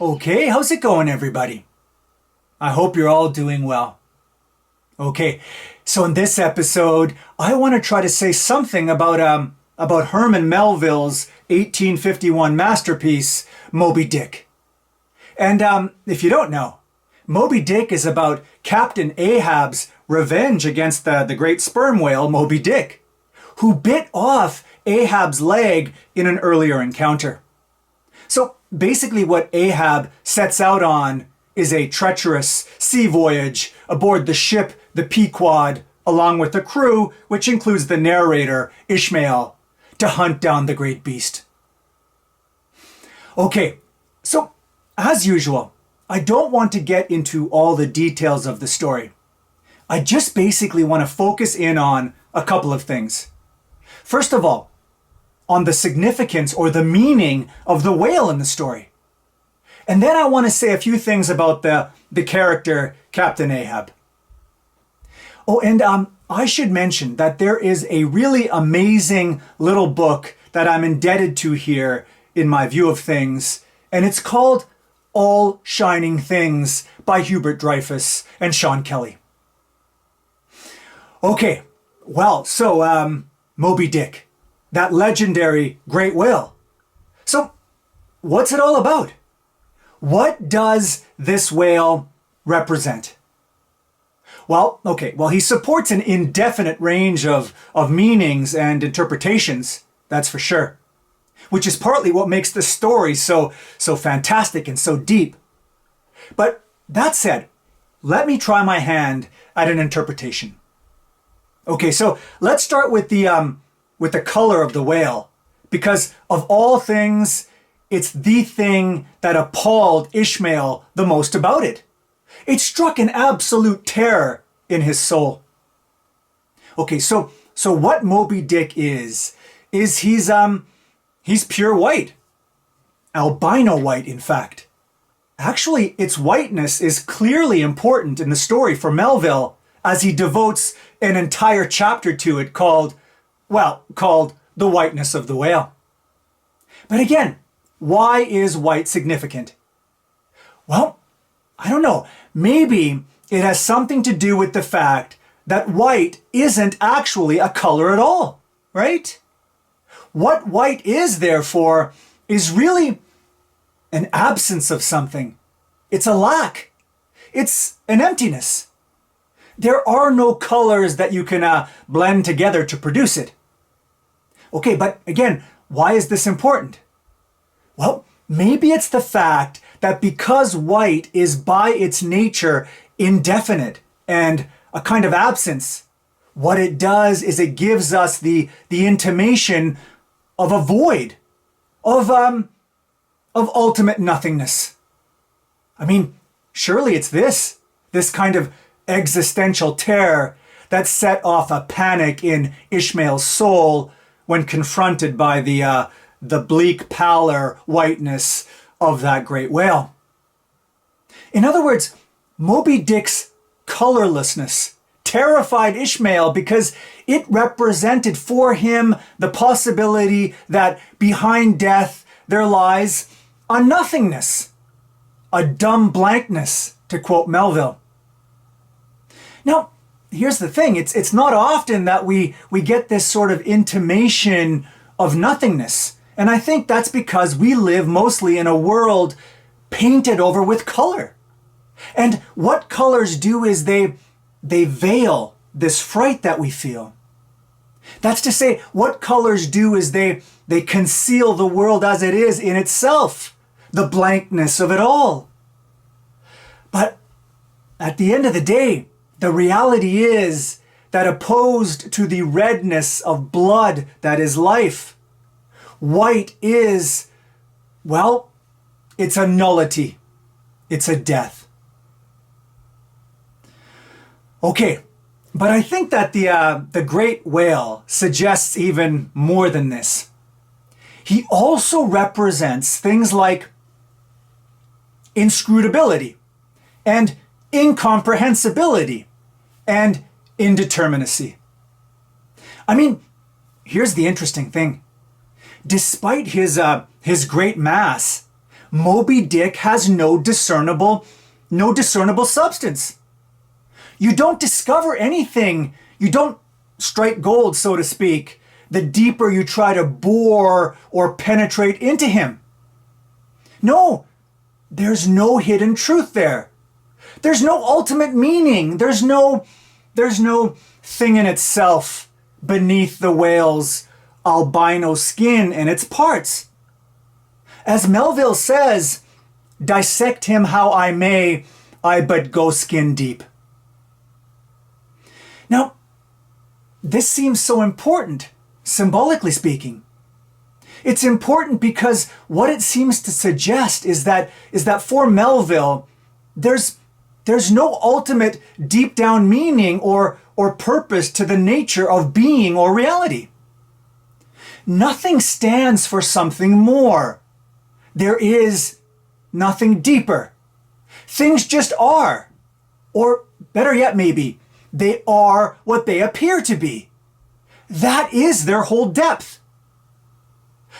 Okay, how's it going, everybody? I hope you're all doing well. Okay, so in this episode, I want to try to say something about Herman Melville's 1851 masterpiece, Moby-Dick. And if you don't know, Moby-Dick is about Captain Ahab's revenge against the great sperm whale, Moby-Dick, who bit off Ahab's leg in an earlier encounter. So basically what Ahab sets out on is a treacherous sea voyage aboard the ship, the Pequod, along with the crew, which includes the narrator, Ishmael, to hunt down the great beast. Okay, so as usual, I don't want to get into all the details of the story. I just basically want to focus in on a couple of things. First of all, on the significance or the meaning of the whale in the story. And then I want to say a few things about the character Captain Ahab. Oh, and I should mention that there is a really amazing little book that I'm indebted to here in my view of things, and it's called All Shining Things by Hubert Dreyfuss and Sean Kelly. Okay, well, so Moby-Dick, that legendary great whale. So what's it all about? What does this whale represent? Well, he supports an indefinite range of meanings and interpretations, that's for sure, which is partly what makes the story so fantastic and so deep. But that said, let me try my hand at an interpretation. Okay, so let's start with the color of the whale, because of all things, it's the thing that appalled Ishmael the most about it. It struck an absolute terror in his soul. Okay, so what Moby-Dick is he's pure white. Albino white, in fact. Actually, its whiteness is clearly important in the story for Melville, as he devotes an entire chapter to it called The Whiteness of the Whale. But again, why is white significant? Well, I don't know. Maybe it has something to do with the fact that white isn't actually a color at all, right? What white is, therefore, is really an absence of something. It's a lack. It's an emptiness. There are no colors that you can blend together to produce it. Okay, but again, why is this important? Well, maybe it's the fact that because white is by its nature indefinite and a kind of absence, what it does is it gives us the intimation of a void, of ultimate nothingness. I mean, surely it's this kind of existential terror that set off a panic in Ishmael's soul when confronted by the bleak pallor whiteness of that great whale. In other words, Moby-Dick's colorlessness terrified Ishmael because it represented for him the possibility that behind death there lies a nothingness, a dumb blankness, to quote Melville. Now, here's the thing. It's not often that we get this sort of intimation of nothingness. And I think that's because we live mostly in a world painted over with color. And what colors do is they veil this fright that we feel. That's to say, what colors do is they conceal the world as it is in itself, the blankness of it all. But at the end of the day, the reality is that opposed to the redness of blood that is life, white is, well, it's a nullity. It's a death. Okay, but I think that the great whale suggests even more than this. He also represents things like inscrutability and incomprehensibility and indeterminacy. I mean, here's the interesting thing. Despite his great mass, Moby-Dick has no discernible substance. You don't discover anything. You don't strike gold, so to speak, the deeper you try to bore or penetrate into him. No, there's no hidden truth there. There's no ultimate meaning. There's no thing in itself beneath the whale's albino skin and its parts. As Melville says, dissect him how I may, I but go skin deep. Now, this seems so important, symbolically speaking. It's important because what it seems to suggest is that for Melville, there's no ultimate deep down meaning or purpose to the nature of being or reality. Nothing stands for something more. There is nothing deeper. Things just are. Or better yet, maybe, they are what they appear to be. That is their whole depth.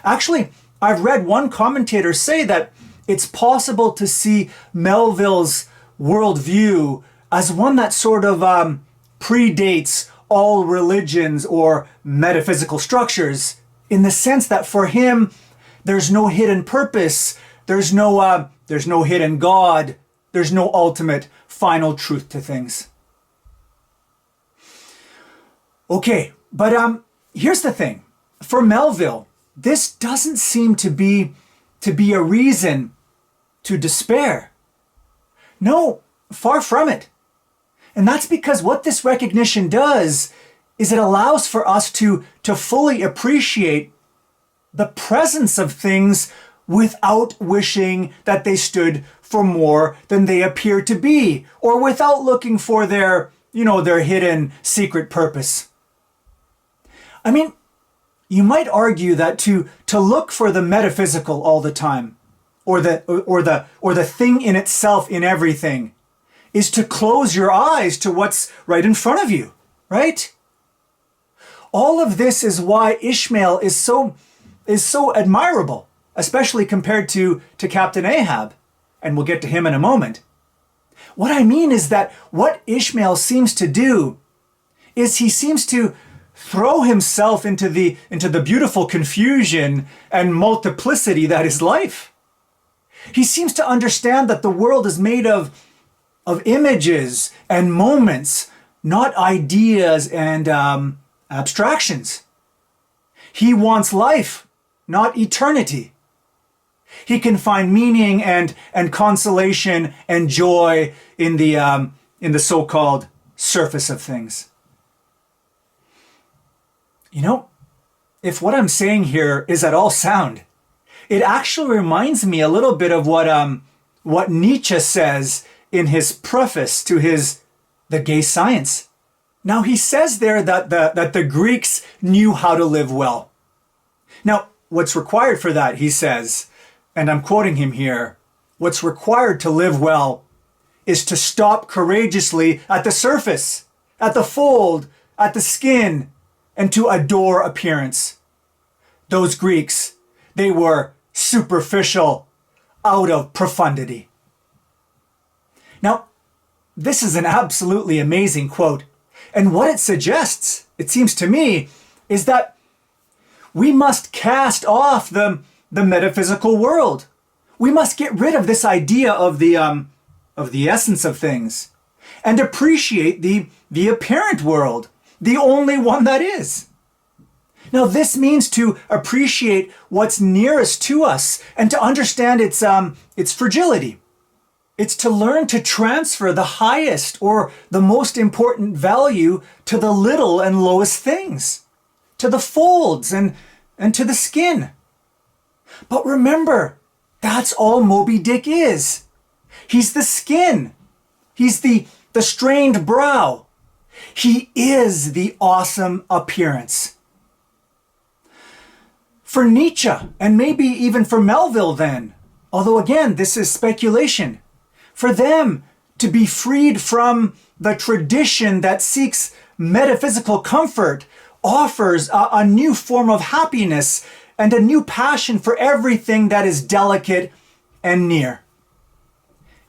Actually, I've read one commentator say that it's possible to see Melville's worldview as one that sort of predates all religions or metaphysical structures, in the sense that for him, there's no hidden purpose, there's no hidden God, there's no ultimate final truth to things. Okay, but here's the thing. For Melville, this doesn't seem to be a reason to despair. No, far from it. And that's because what this recognition does is it allows for us to fully appreciate the presence of things without wishing that they stood for more than they appear to be, or without looking for their hidden secret purpose. I mean, you might argue that to look for the metaphysical all the time, or the thing in itself in everything, is to close your eyes to what's right in front of you, right? All of this is why Ishmael is so admirable, especially compared to Captain Ahab, and we'll get to him in a moment. What I mean is that what Ishmael seems to do is he seems to throw himself into the beautiful confusion and multiplicity that is life. He seems to understand that the world is made of images and moments, not ideas and abstractions. He wants life, not eternity. He can find meaning and consolation and joy in the so-called surface of things. You know, if what I'm saying here is at all sound, it actually reminds me a little bit of what Nietzsche says in his preface to The Gay Science. Now, he says there that the Greeks knew how to live well. Now, what's required for that, he says, and I'm quoting him here, what's required to live well is to stop courageously at the surface, at the fold, at the skin, and to adore appearance. Those Greeks, they were superficial, out of profundity. Now, this is an absolutely amazing quote. And what it suggests, it seems to me, is that we must cast off the metaphysical world. We must get rid of this idea of the essence of things and appreciate the apparent world, the only one that is. Now, this means to appreciate what's nearest to us and to understand its fragility. It's to learn to transfer the highest or the most important value to the little and lowest things, to the folds and to the skin. But remember, that's all Moby-Dick is. He's the skin. He's the strained brow. He is the awesome appearance. For Nietzsche, and maybe even for Melville then, although again, this is speculation, for them to be freed from the tradition that seeks metaphysical comfort offers a new form of happiness and a new passion for everything that is delicate and near.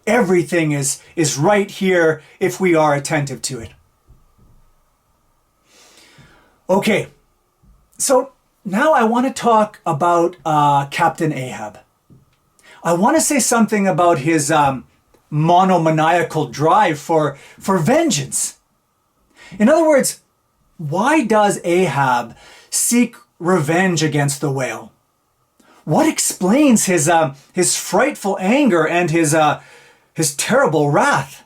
Everything is right here if we are attentive to it. Okay, so now I want to talk about Captain Ahab. I want to say something about his monomaniacal drive for vengeance. In other words, why does Ahab seek revenge against the whale? What explains his frightful anger and his terrible wrath?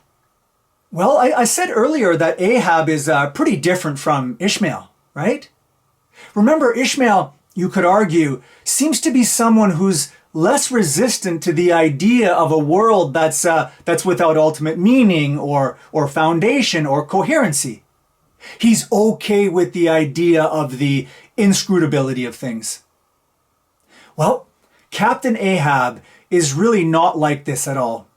Well, I said earlier that Ahab is pretty different from Ishmael, right? Remember, Ishmael, you could argue, seems to be someone who's less resistant to the idea of a world that's without ultimate meaning or foundation or coherency. He's okay with the idea of the inscrutability of things. Well, Captain Ahab is really not like this at all.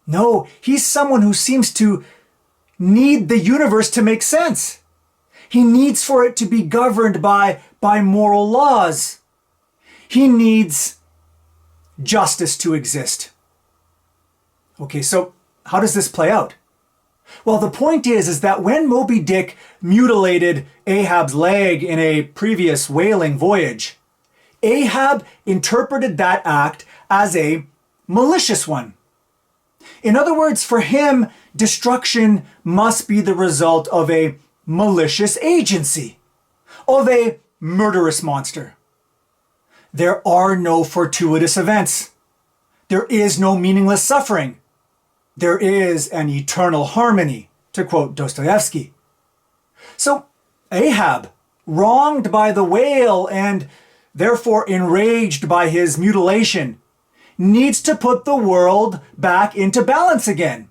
No, he's someone who seems to need the universe to make sense. He needs for it to be governed by moral laws. He needs justice to exist. Okay, so how does this play out? Well, the point is that when Moby-Dick mutilated Ahab's leg in a previous whaling voyage, Ahab interpreted that act as a malicious one. In other words, for him, destruction must be the result of a malicious agency, of a murderous monster. There are no fortuitous events. There is no meaningless suffering. There is an eternal harmony, to quote Dostoevsky. So Ahab, wronged by the whale and therefore enraged by his mutilation, needs to put the world back into balance again.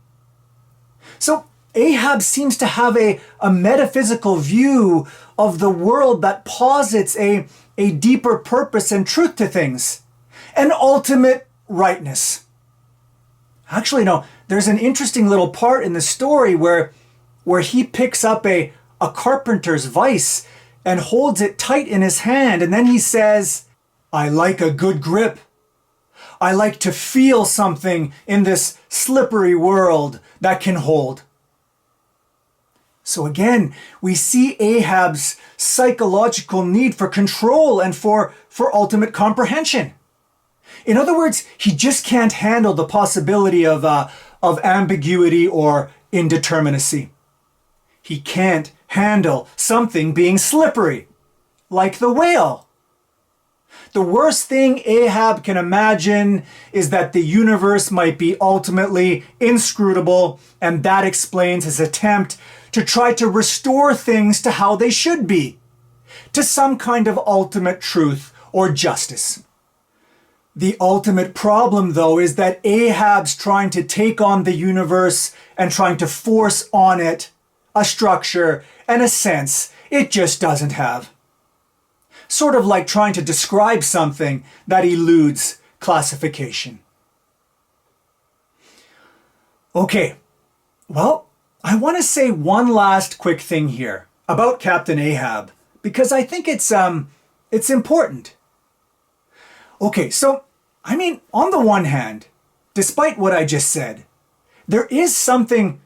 So Ahab seems to have a metaphysical view of the world that posits a deeper purpose and truth to things, an ultimate rightness. Actually, no, there's an interesting little part in the story where he picks up a carpenter's vise and holds it tight in his hand, and then he says, "I like a good grip. I like to feel something in this slippery world that can hold." So again, we see Ahab's psychological need for control and for ultimate comprehension. In other words, he just can't handle the possibility of ambiguity or indeterminacy. He can't handle something being slippery, like the whale. The worst thing Ahab can imagine is that the universe might be ultimately inscrutable, and that explains his attempt to try to restore things to how they should be, to some kind of ultimate truth or justice. The ultimate problem, though, is that Ahab's trying to take on the universe and trying to force on it a structure and a sense it just doesn't have. Sort of like trying to describe something that eludes classification. Okay, well, I want to say one last quick thing here about Captain Ahab, because I think it's important. Okay, so, I mean, on the one hand, despite what I just said, there is something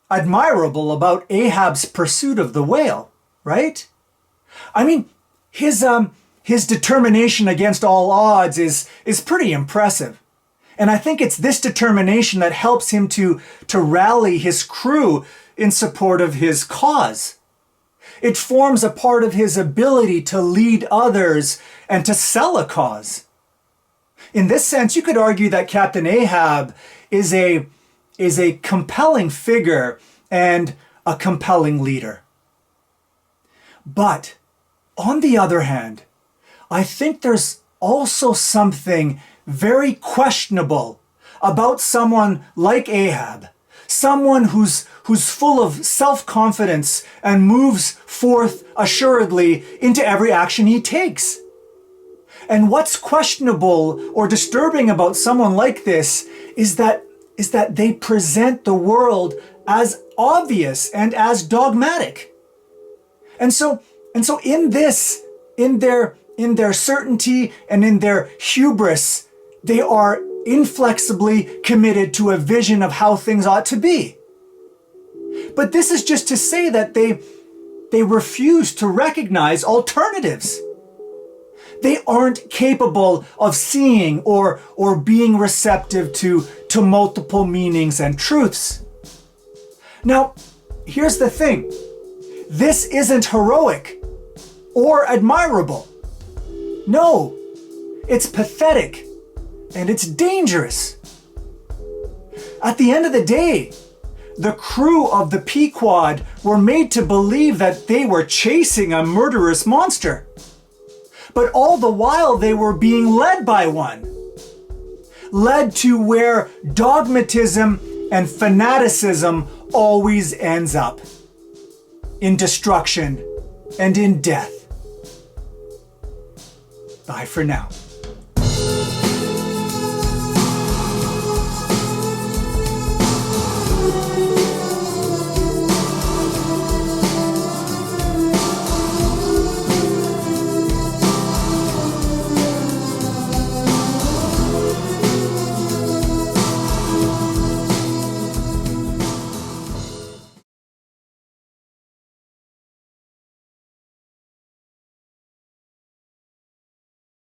admirable about Ahab's pursuit of the whale, right? I mean, his determination against all odds is pretty impressive. And I think it's this determination that helps him to rally his crew in support of his cause. It forms a part of his ability to lead others and to sell a cause. In this sense, you could argue that Captain Ahab is a compelling figure and a compelling leader. But on the other hand, I think there's also something very questionable about someone like Ahab, someone who's full of self-confidence and moves forth assuredly into every action he takes. And what's questionable or disturbing about someone like this is that they present the world as obvious and as dogmatic. And so in their certainty and in their hubris, they are inflexibly committed to a vision of how things ought to be. But this is just to say that they refuse to recognize alternatives. They aren't capable of seeing or being receptive to multiple meanings and truths. Now, here's the thing. This isn't heroic or admirable. No, it's pathetic and it's dangerous. At the end of the day, the crew of the Pequod were made to believe that they were chasing a murderous monster. But all the while they were being led by one. Led to where dogmatism and fanaticism always ends up. In destruction and in death. Bye for now.